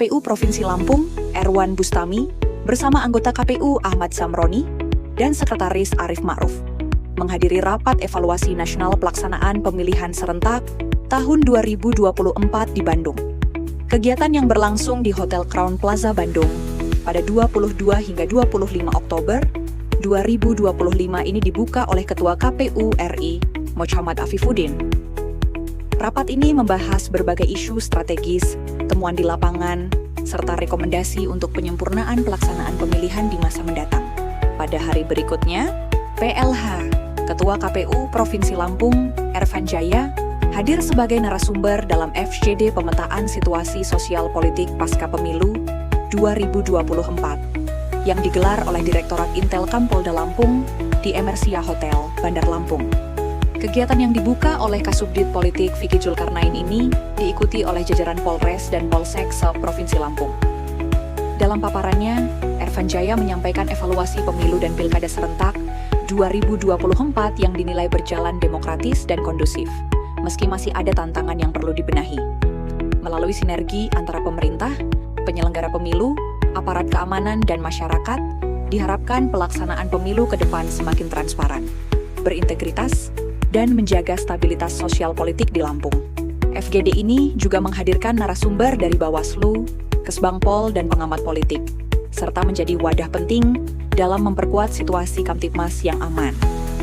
KPU Provinsi Lampung, Erwan Bustami, bersama anggota KPU Ahmad Zamroni dan Sekretaris Arif Ma'ruf, menghadiri rapat evaluasi nasional pelaksanaan pemilihan serentak tahun 2024 di Bandung. Kegiatan yang berlangsung di Hotel Crown Plaza Bandung pada 22 hingga 25 Oktober 2025 ini dibuka oleh Ketua KPU RI, Mochhamad Afifuddin. Rapat ini membahas berbagai isu strategis, temuan di lapangan, serta rekomendasi untuk penyempurnaan pelaksanaan pemilihan di masa mendatang. Pada hari berikutnya, PLH, Ketua KPU Provinsi Lampung, Ervan Jaya, hadir sebagai narasumber dalam FGD Pemetaan Situasi Sosial Politik Pasca Pemilu 2024 yang digelar oleh Direktorat Intelkam Polda Lampung di Emersia Hotel, Bandar Lampung. Kegiatan yang dibuka oleh Kasubdit Politik Vicky Zulkarnain ini diikuti oleh jajaran Polres dan Polsek se-Provinsi Lampung. Dalam paparannya, Ervan Jaya menyampaikan evaluasi pemilu dan pilkada serentak 2024 yang dinilai berjalan demokratis dan kondusif, meski masih ada tantangan yang perlu dibenahi. Melalui sinergi antara pemerintah, penyelenggara pemilu, aparat keamanan, dan masyarakat, diharapkan pelaksanaan pemilu ke depan semakin transparan, berintegritas, dan menjaga stabilitas sosial politik di Lampung. FGD ini juga menghadirkan narasumber dari Bawaslu, Kesbangpol, dan pengamat politik, serta menjadi wadah penting dalam memperkuat situasi Kamtibmas yang aman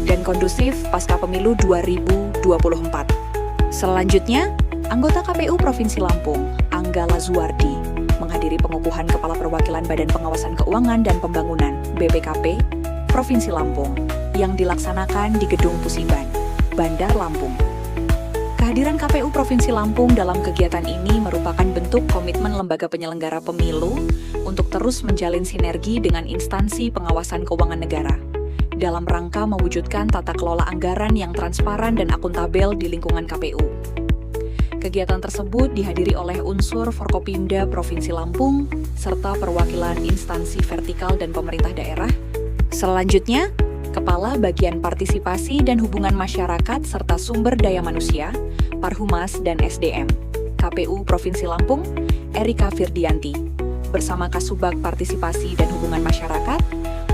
dan kondusif pasca pemilu 2024. Selanjutnya, anggota KPU Provinsi Lampung, Angga Lazuardi, menghadiri pengukuhan Kepala Perwakilan Badan Pengawasan Keuangan dan Pembangunan (BPKP) Provinsi Lampung yang dilaksanakan di Gedung Pusiban, Bandar Lampung. Kehadiran KPU Provinsi Lampung dalam kegiatan ini merupakan bentuk komitmen lembaga penyelenggara pemilu untuk terus menjalin sinergi dengan instansi pengawasan keuangan negara dalam rangka mewujudkan tata kelola anggaran yang transparan dan akuntabel di lingkungan KPU. Kegiatan tersebut dihadiri oleh unsur Forkopimda Provinsi Lampung serta perwakilan instansi vertikal dan pemerintah daerah. Selanjutnya, Kepala Bagian Partisipasi dan Hubungan Masyarakat serta Sumber Daya Manusia, Parhumas dan SDM, KPU Provinsi Lampung, Erika Firdianti, bersama Kasubag Partisipasi dan Hubungan Masyarakat,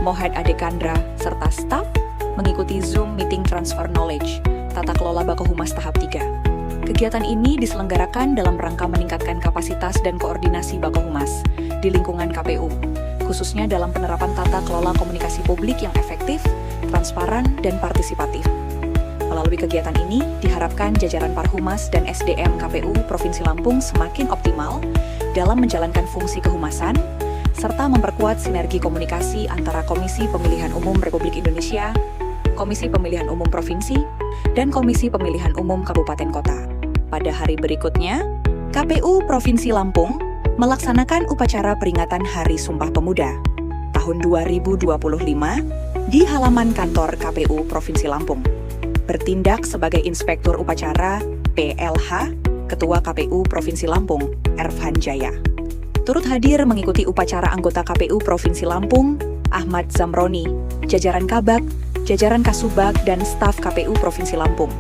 Mohed Adekandra, serta staf, mengikuti Zoom Meeting Transfer Knowledge, Tata Kelola Bakohumas Tahap 3. Kegiatan ini diselenggarakan dalam rangka meningkatkan kapasitas dan koordinasi Bakohumas di lingkungan KPU, khususnya dalam penerapan tata kelola komunikasi publik yang efektif, transparan, dan partisipatif. Melalui kegiatan ini, diharapkan jajaran Parhumas dan SDM KPU Provinsi Lampung semakin optimal dalam menjalankan fungsi kehumasan, serta memperkuat sinergi komunikasi antara Komisi Pemilihan Umum Republik Indonesia, Komisi Pemilihan Umum Provinsi, dan Komisi Pemilihan Umum Kabupaten Kota. Pada hari berikutnya, KPU Provinsi Lampung melaksanakan upacara peringatan Hari Sumpah Pemuda tahun 2025 di halaman kantor KPU Provinsi Lampung. Bertindak sebagai Inspektur Upacara PLH, Ketua KPU Provinsi Lampung, Ervan Jaya. Turut hadir mengikuti upacara anggota KPU Provinsi Lampung, Ahmad Zamroni, jajaran Kabak, jajaran Kasubag, dan staf KPU Provinsi Lampung.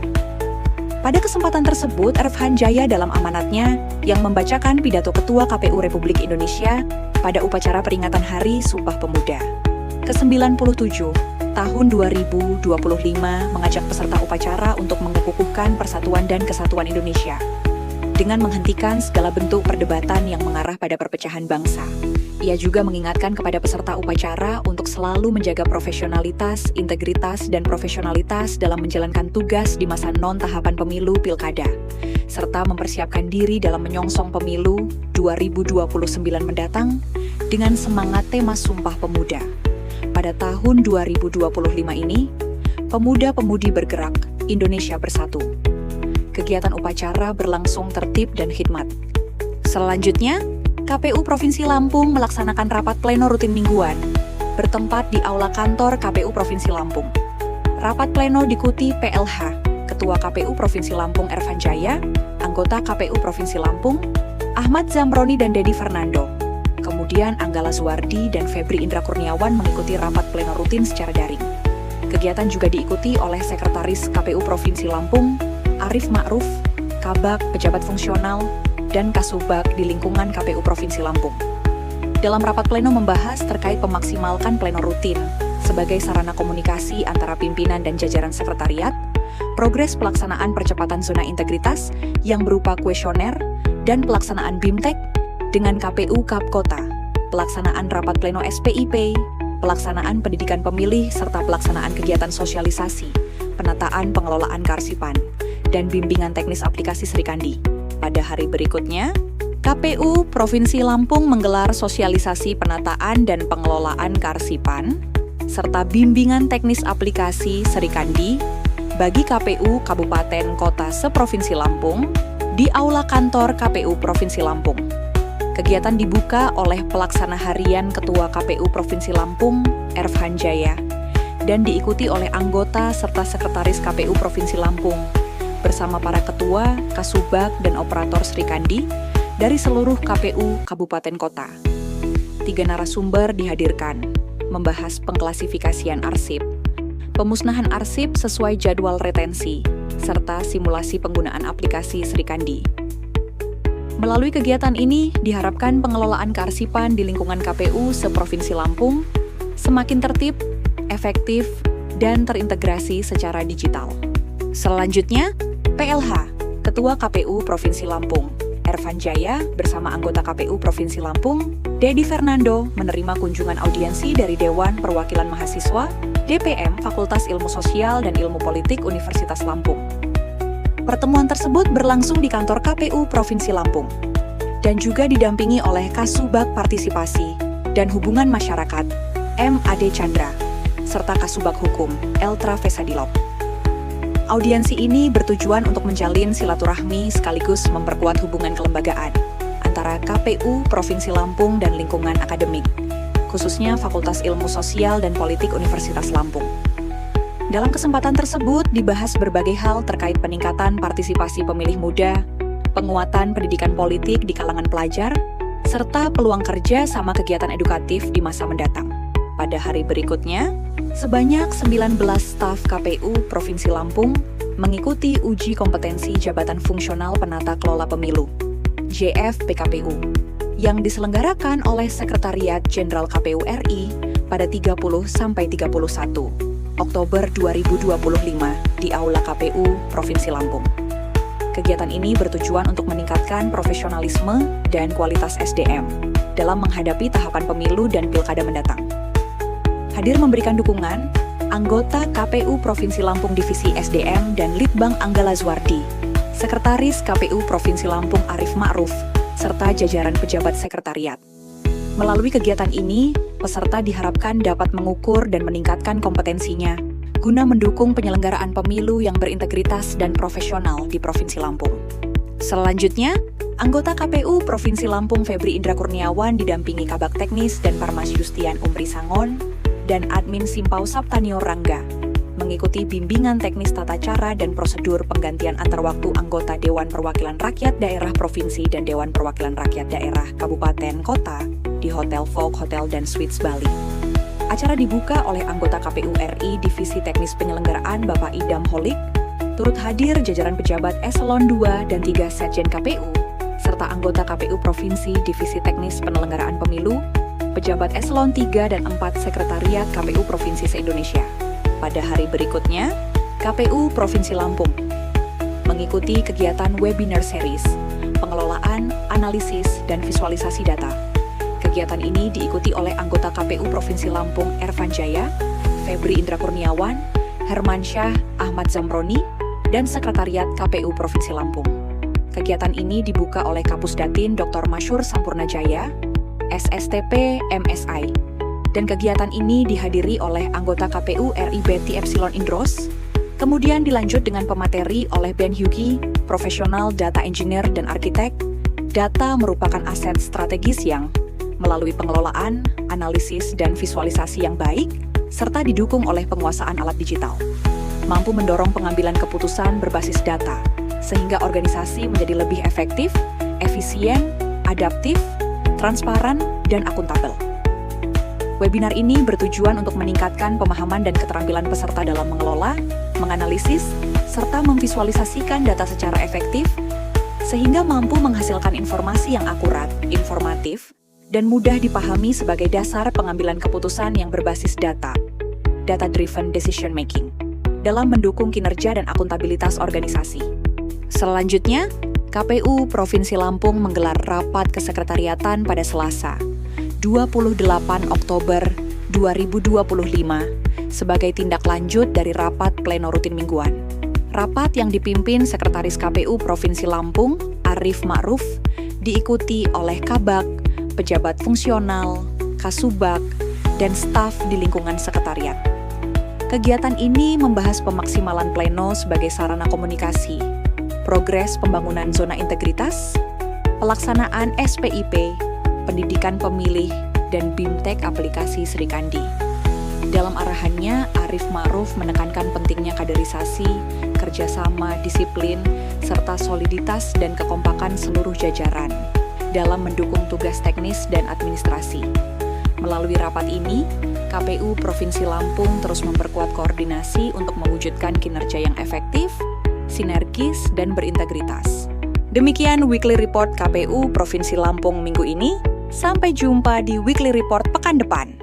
Pada kesempatan tersebut, Ervan Jaya dalam amanatnya yang membacakan pidato Ketua KPU Republik Indonesia pada upacara peringatan Hari Sumpah Pemuda ke-97 tahun 2025 mengajak peserta upacara untuk mengukuhkan persatuan dan kesatuan Indonesia dengan menghentikan segala bentuk perdebatan yang mengarah pada perpecahan bangsa. Ia juga mengingatkan kepada peserta upacara untuk selalu menjaga profesionalitas, integritas, dan profesionalitas dalam menjalankan tugas di masa non-tahapan pemilu pilkada, serta mempersiapkan diri dalam menyongsong pemilu 2029 mendatang dengan semangat tema Sumpah Pemuda. Pada tahun 2025 ini, pemuda-pemudi bergerak, Indonesia bersatu. Kegiatan upacara berlangsung tertib dan khidmat. Selanjutnya, KPU Provinsi Lampung melaksanakan rapat pleno rutin mingguan, bertempat di Aula Kantor KPU Provinsi Lampung. Rapat pleno diikuti PLH, Ketua KPU Provinsi Lampung Ervan Jaya, anggota KPU Provinsi Lampung, Ahmad Zamroni dan Dedi Fernando. Kemudian Angga Lazuardi dan Febri Indra Kurniawan mengikuti rapat pleno rutin secara daring. Kegiatan juga diikuti oleh Sekretaris KPU Provinsi Lampung, Arif Ma'ruf, Kabak, pejabat fungsional, dan Kasubag di lingkungan KPU Provinsi Lampung. Dalam rapat pleno membahas terkait memaksimalkan pleno rutin sebagai sarana komunikasi antara pimpinan dan jajaran sekretariat, progres pelaksanaan percepatan zona integritas yang berupa kuesioner, dan pelaksanaan BIMTEK dengan KPU Kap Kota, pelaksanaan rapat pleno SPIP, pelaksanaan pendidikan pemilih, serta pelaksanaan kegiatan sosialisasi, penataan pengelolaan kearsipan, dan bimbingan teknis aplikasi Srikandi. Pada hari berikutnya, KPU Provinsi Lampung menggelar sosialisasi penataan dan pengelolaan kearsipan, serta bimbingan teknis aplikasi Srikandi bagi KPU Kabupaten Kota se-Provinsi Lampung di Aula Kantor KPU Provinsi Lampung. Kegiatan dibuka oleh Pelaksana Harian Ketua KPU Provinsi Lampung, Erfhan Jaya, dan diikuti oleh anggota serta Sekretaris KPU Provinsi Lampung, bersama para Ketua, Kasubag, dan Operator Srikandi dari seluruh KPU Kabupaten Kota. 3 narasumber dihadirkan, membahas pengklasifikasian arsip, pemusnahan arsip sesuai jadwal retensi, serta simulasi penggunaan aplikasi Srikandi. Melalui kegiatan ini, diharapkan pengelolaan kearsipan di lingkungan KPU se-Provinsi Lampung semakin tertib, efektif, dan terintegrasi secara digital. Selanjutnya, PLH, Ketua KPU Provinsi Lampung, Erfhan Jaya bersama anggota KPU Provinsi Lampung, Dedi Fernando, menerima kunjungan audiensi dari Dewan Perwakilan Mahasiswa, DPM Fakultas Ilmu Sosial dan Ilmu Politik Universitas Lampung. Pertemuan tersebut berlangsung di kantor KPU Provinsi Lampung, dan juga didampingi oleh Kasubag Partisipasi dan Hubungan Masyarakat, M.Ade Chandra, serta Kasubag Hukum, Eltra Vesadilop. Audiensi ini bertujuan untuk menjalin silaturahmi sekaligus memperkuat hubungan kelembagaan antara KPU Provinsi Lampung dan lingkungan akademik, khususnya Fakultas Ilmu Sosial dan Politik Universitas Lampung. Dalam kesempatan tersebut dibahas berbagai hal terkait peningkatan partisipasi pemilih muda, penguatan pendidikan politik di kalangan pelajar, serta peluang kerja sama kegiatan edukatif di masa mendatang. Pada hari berikutnya, sebanyak 19 staf KPU Provinsi Lampung mengikuti uji kompetensi Jabatan Fungsional Penata Kelola Pemilu, JFPKPU, yang diselenggarakan oleh Sekretariat Jenderal KPU RI pada 30-31 Oktober 2025 di Aula KPU Provinsi Lampung. Kegiatan ini bertujuan untuk meningkatkan profesionalisme dan kualitas SDM dalam menghadapi tahapan pemilu dan pilkada mendatang. Hadir memberikan dukungan, anggota KPU Provinsi Lampung Divisi SDM dan Litbang Anggala Zwardi, Sekretaris KPU Provinsi Lampung Arif Ma'ruf, serta jajaran pejabat sekretariat. Melalui kegiatan ini, peserta diharapkan dapat mengukur dan meningkatkan kompetensinya guna mendukung penyelenggaraan pemilu yang berintegritas dan profesional di Provinsi Lampung. Selanjutnya, anggota KPU Provinsi Lampung Febri Indra Kurniawan didampingi Kabak Teknis dan Parmas Justian Umri Sangon dan Admin Simpau Saptanio Rangga, mengikuti bimbingan teknis tata cara dan prosedur penggantian antar waktu anggota Dewan Perwakilan Rakyat Daerah Provinsi dan Dewan Perwakilan Rakyat Daerah Kabupaten Kota di Hotel Vogue Hotel dan Suites Bali. Acara dibuka oleh anggota KPU RI Divisi Teknis Penyelenggaraan Bapak Idam Holik, turut hadir jajaran pejabat Eselon 2 dan 3 Setjen KPU, serta anggota KPU Provinsi Divisi Teknis Penyelenggaraan Pemilu, pejabat Eselon 3 dan 4 Sekretariat KPU Provinsi se-Indonesia. Pada hari berikutnya, KPU Provinsi Lampung mengikuti kegiatan webinar series, pengelolaan, analisis, dan visualisasi data. Kegiatan ini diikuti oleh anggota KPU Provinsi Lampung Erfhan Jaya, Febri Indra Kurniawan, Hermansyah Ahmad Zamroni, dan Sekretariat KPU Provinsi Lampung. Kegiatan ini dibuka oleh Kapus Datin Dr. Masyur Sampurna Jaya, SSTP MSI, dan kegiatan ini dihadiri oleh anggota KPU RI Betty Epsilon Indros, kemudian dilanjut dengan pemateri oleh Ben Hyugi, profesional data engineer dan arsitek. Data merupakan aset strategis yang, melalui pengelolaan, analisis, dan visualisasi yang baik, serta didukung oleh penguasaan alat digital, mampu mendorong pengambilan keputusan berbasis data, sehingga organisasi menjadi lebih efektif, efisien, adaptif, transparan, dan akuntabel. Webinar ini bertujuan untuk meningkatkan pemahaman dan keterampilan peserta dalam mengelola, menganalisis, serta memvisualisasikan data secara efektif, sehingga mampu menghasilkan informasi yang akurat, informatif, dan mudah dipahami sebagai dasar pengambilan keputusan yang berbasis data, data-driven decision making, dalam mendukung kinerja dan akuntabilitas organisasi. Selanjutnya, KPU Provinsi Lampung menggelar rapat kesekretariatan pada Selasa, 28 Oktober 2025, sebagai tindak lanjut dari rapat pleno rutin mingguan. Rapat yang dipimpin Sekretaris KPU Provinsi Lampung, Arif Ma'ruf, diikuti oleh Kabak, pejabat fungsional, Kasubag, dan staf di lingkungan sekretariat. Kegiatan ini membahas pemaksimalan pleno sebagai sarana komunikasi, progres pembangunan zona integritas, pelaksanaan SPIP, pendidikan pemilih, dan BIMTEK aplikasi Sri Kandi. Dalam arahannya, Arif Ma'ruf menekankan pentingnya kaderisasi, kerjasama, disiplin, serta soliditas dan kekompakan seluruh jajaran dalam mendukung tugas teknis dan administrasi. Melalui rapat ini, KPU Provinsi Lampung terus memperkuat koordinasi untuk mewujudkan kinerja yang efektif, sinergis, dan berintegritas. Demikian Weekly Report KPU Provinsi Lampung minggu ini. Sampai jumpa di Weekly Report pekan depan.